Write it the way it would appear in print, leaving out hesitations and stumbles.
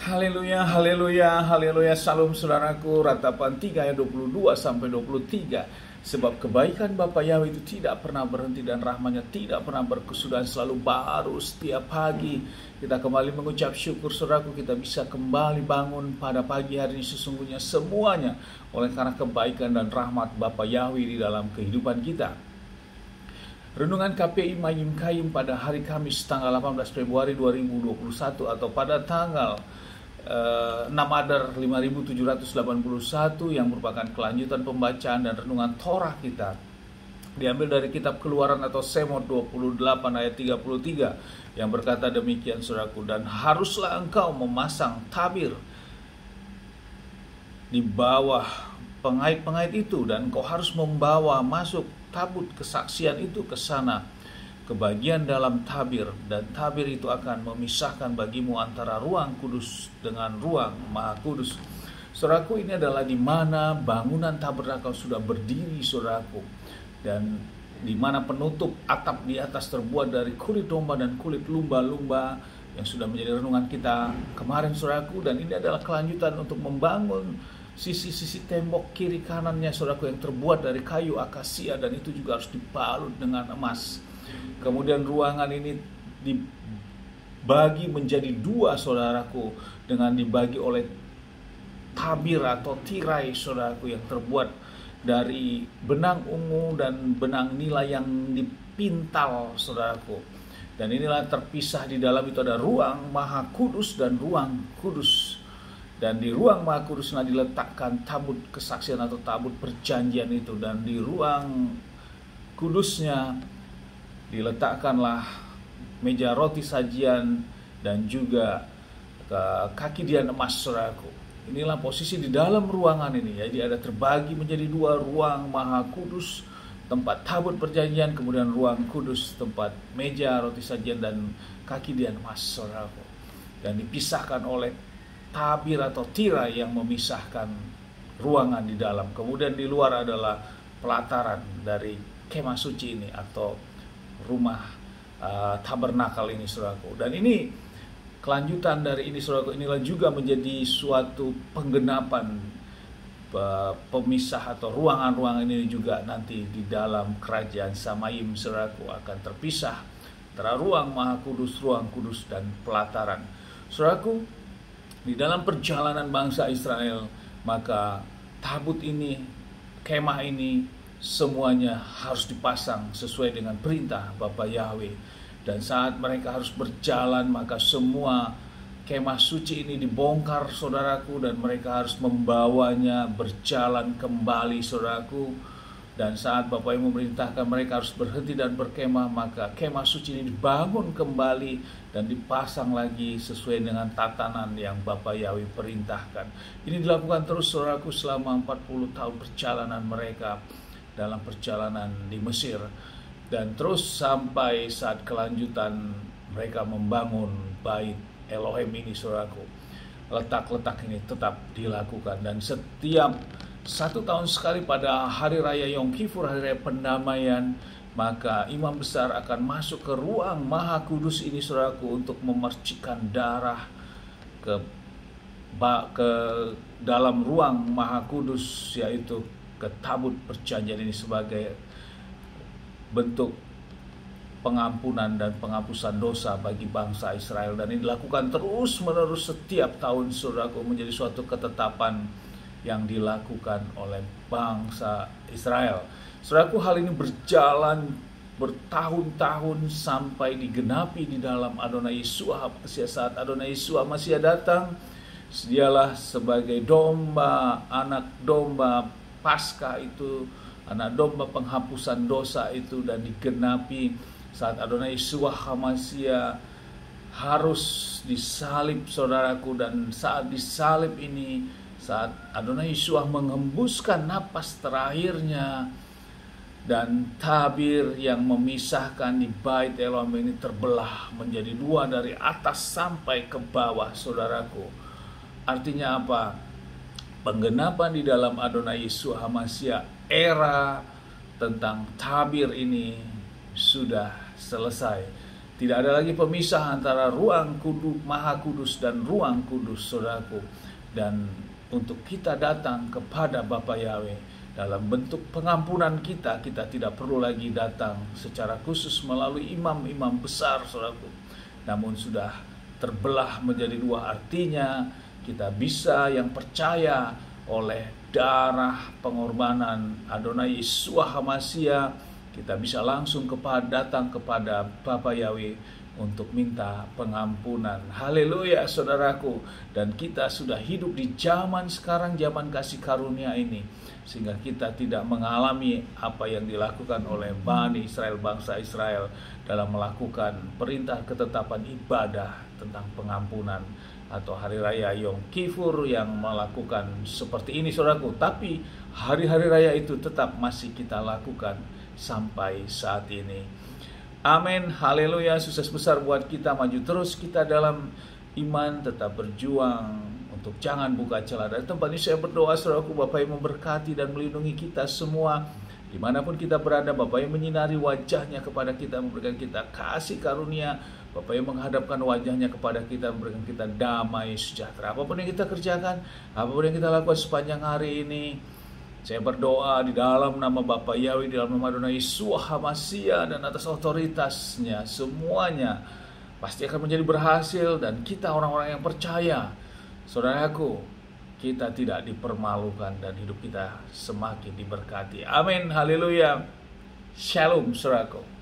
Haleluya, haleluya, haleluya. Salam saudaraku, Ratapan 3 ayat 22 sampai 23. Sebab kebaikan Bapa Yahweh itu tidak pernah berhenti dan rahmatnya tidak pernah berkesudahan, selalu baru setiap pagi. Kita kembali mengucap syukur saudaraku, kita bisa kembali bangun pada pagi hari ini sesungguhnya semuanya oleh karena kebaikan dan rahmat Bapa Yahweh di dalam kehidupan kita. Renungan KPI Mayim Kayim pada hari Kamis tanggal 18 Februari 2021 atau pada tanggal 6 Adar 5781 yang merupakan kelanjutan pembacaan dan renungan Torah kita. Diambil dari kitab Keluaran atau Semot 28 ayat 33 yang berkata demikian saudaraku, dan haruslah engkau memasang tabir di bawah pengait-pengait itu, dan engkau harus membawa masuk tabut kesaksian itu ke sana, ke bagian dalam tabir, dan tabir itu akan memisahkan bagimu antara ruang kudus dengan ruang maha kudus. Saudaraku, ini adalah di mana bangunan tabernakel sudah berdiri saudaraku, dan di mana penutup atap di atas terbuat dari kulit domba dan kulit lumba-lumba yang sudah menjadi renungan kita kemarin saudaraku. Dan ini adalah kelanjutan untuk membangun sisi-sisi tembok kiri kanannya saudaraku yang terbuat dari kayu akasia, dan itu juga harus dibalut dengan emas. Kemudian ruangan ini dibagi menjadi dua saudaraku, dengan dibagi oleh tabir atau tirai saudaraku yang terbuat dari benang ungu dan benang nila yang dipintal saudaraku. Dan inilah terpisah di dalam itu ada ruang maha kudus dan ruang kudus. Dan di ruang maha kuduslah diletakkan tabut kesaksian atau tabut perjanjian itu, dan di ruang kudusnya diletakkanlah meja roti sajian dan juga kaki dian emas saudaraku. Inilah posisi di dalam ruangan ini. Jadi ada terbagi menjadi dua, ruang maha kudus tempat tabut perjanjian, kemudian ruang kudus tempat meja roti sajian dan kaki dian emas saudaraku. Dan dipisahkan oleh tabir atau tirai yang memisahkan ruangan di dalam. Kemudian di luar adalah pelataran dari kemah suci ini atau rumah tabernakel ini saudaraku. Dan ini kelanjutan dari ini saudaraku, inilah juga menjadi suatu penggenapan pemisah atau ruangan-ruangan ini juga nanti di dalam kerajaan Samayim saudaraku akan terpisah antara ruang maha kudus, ruang kudus dan pelataran. Saudaraku, di dalam perjalanan bangsa Israel, maka tabut ini, kemah ini, semuanya harus dipasang sesuai dengan perintah Bapa Yahweh. Dan saat mereka harus berjalan, maka semua kemah suci ini dibongkar saudaraku, dan mereka harus membawanya berjalan kembali saudaraku. Dan saat Bapa yang memerintahkan mereka harus berhenti dan berkemah, maka kemah suci ini dibangun kembali dan dipasang lagi sesuai dengan tatanan yang Bapa Yahweh perintahkan. Ini dilakukan terus saudaraku selama 40 tahun perjalanan mereka dalam perjalanan di Mesir, dan terus sampai saat kelanjutan mereka membangun bait Elohim ini saudaraku. Letak-letak ini tetap dilakukan, dan setiap 1 tahun sekali pada hari raya Yom Kippur, hari raya pendamaian, maka imam besar akan masuk ke ruang maha kudus ini saudaraku untuk memercikan darah ke dalam ruang maha kudus, yaitu ke tabut perjanjian ini sebagai bentuk pengampunan dan penghapusan dosa bagi bangsa Israel. Dan ini dilakukan terus menerus setiap tahun saudaraku, menjadi suatu ketetapan yang dilakukan oleh bangsa Israel. Saudaraku, hal ini berjalan bertahun-tahun sampai digenapi di dalam Adonai Yeshua. Saat Adonai Yeshua masih datang, dialah sebagai domba, anak domba Paskah itu, anak domba penghapusan dosa itu, dan digenapi saat Adonai Yeshua HaMashiach harus disalib saudaraku. Dan saat disalib ini, saat Adonai Yeshua mengembuskan napas terakhirnya, dan tabir yang memisahkan di bait Elohim ini terbelah menjadi dua dari atas sampai ke bawah saudaraku. Artinya apa? Penggenapan di dalam Adonai Yeshua HaMashiach, era tentang tabir ini sudah selesai. Tidak ada lagi pemisah antara ruang kudus, maha kudus dan ruang kudus, saudaraku. Dan untuk kita datang kepada Bapa Yahweh dalam bentuk pengampunan kita tidak perlu lagi datang secara khusus melalui imam-imam besar, saudaraku. Namun sudah terbelah menjadi dua, artinya kita bisa yang percaya oleh darah pengorbanan Adonai Yeshua HaMashiach, kita bisa langsung datang kepada Bapa Yahweh untuk minta pengampunan. Haleluya, saudaraku. Dan kita sudah hidup di zaman sekarang, zaman kasih karunia ini, sehingga kita tidak mengalami apa yang dilakukan oleh Bani Israel, bangsa Israel, dalam melakukan perintah ketetapan ibadah tentang pengampunan atau hari raya Yom Kippur yang melakukan seperti ini, saudaraku. Tapi hari-hari raya itu tetap masih kita lakukan sampai saat ini. Amin, haleluya. Sukses besar buat kita, maju terus kita dalam iman, tetap berjuang untuk jangan buka celah. Dari tempat ini saya berdoa, saudaraku, Bapak yang memberkati dan melindungi kita semua dimanapun kita berada. Bapak yang menyinari wajahnya kepada kita, memberikan kita kasih karunia. Bapak yang menghadapkan wajahnya kepada kita, memberikan kita damai sejahtera. Apapun yang kita kerjakan, apapun yang kita lakukan sepanjang hari ini, saya berdoa di dalam nama Bapa Yahweh, di dalam nama Adonai Yeshua HaMashiach, dan atas otoritasnya semuanya pasti akan menjadi berhasil. Dan kita orang-orang yang percaya, saudaraku, kita tidak dipermalukan dan hidup kita semakin diberkati. Amin, haleluya. Shalom, saudaraku.